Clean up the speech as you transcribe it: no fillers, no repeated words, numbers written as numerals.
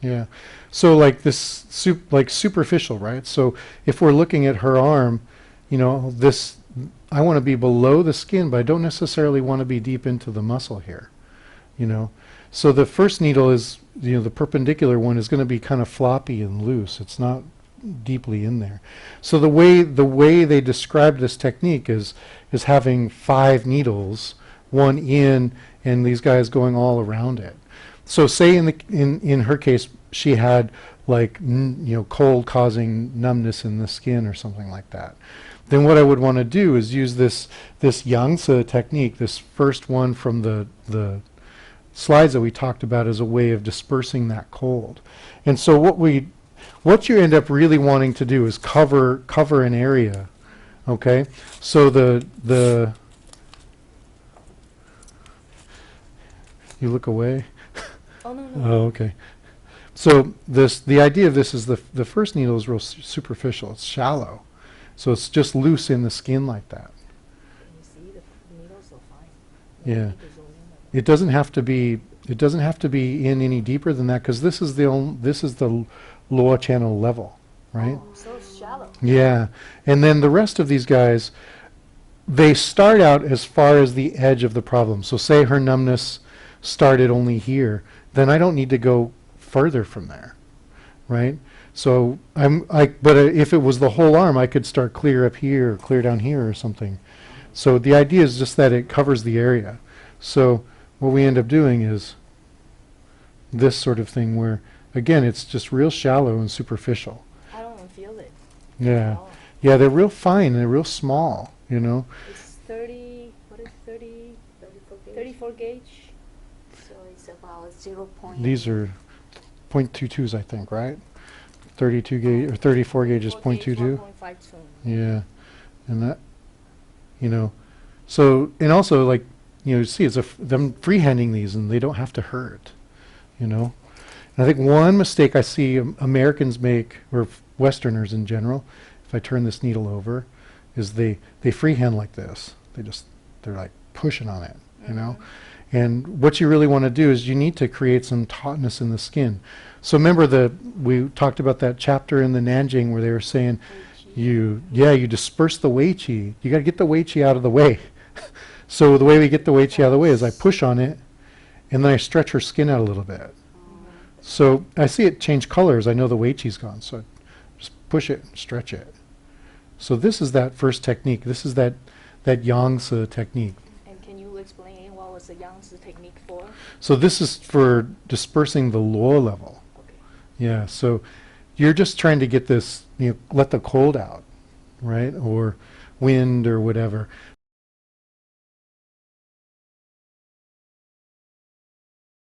Yeah. So like this like superficial, right? So if we're looking at her arm, this I want to be below the skin, but I don't necessarily want to be deep into the muscle here, you know. So the first needle is, the perpendicular one is going to be kind of floppy and loose. It's not deeply in there. So the way they describe this technique is having 5 needles, one in, and these guys going all around it. So say in her case she had like cold causing numbness in the skin or something like that. Then what I would want to do is use this Yangtze technique, this first one from the slides that we talked about, as a way of dispersing that cold. And so what you end up really wanting to do is cover an area. Okay? So the you look away. Oh, no, no. Oh, okay. So the idea of this is the first needle is real superficial. It's shallow. So it's just loose in the skin like that. Can you see the needles so fine? Yeah. Maybe to zoom in. It doesn't have to be in any deeper than that, because this is the lower channel level, right? Oh, so shallow. Yeah. And then the rest of these guys, they start out as far as the edge of the problem. So say her numbness started only here, then I don't need to go further from there, right? So but if it was the whole arm, I could start clear up here, or clear down here, or something. So the idea is just that it covers the area. So what we end up doing is this sort of thing, where again it's just real shallow and superficial. I don't even feel it. Yeah, At all. yeah, they're real fine. They're real small. It's 30, what is 30? 34 gauge. So it's about 0. These are .22s, I think, right? 32 gauge or 34 gauge is 0.22. 1.52. Yeah, and that, so, and also, like, see, it's them freehanding these, and they don't have to hurt, And I think one mistake I see Americans make, or Westerners in general, if I turn this needle over, is they freehand like this. They're like pushing on it, And what you really want to do is you need to create some tautness in the skin. So remember we talked about that chapter in the Nanjing where they were saying you disperse the wei qi. You got to get the wei qi out of the way. So the way we get the wei qi out of the way is I push on it, and then I stretch her skin out a little bit. So I see it change colors. I know the wei qi's gone. So I just push it and stretch it. So this is that first technique. This is that Yangtze technique. And can you explain what was the Yangtze technique for? So this is for dispersing the lower level. Okay. Yeah, so you're just trying to get this, let the cold out, right? Or wind or whatever.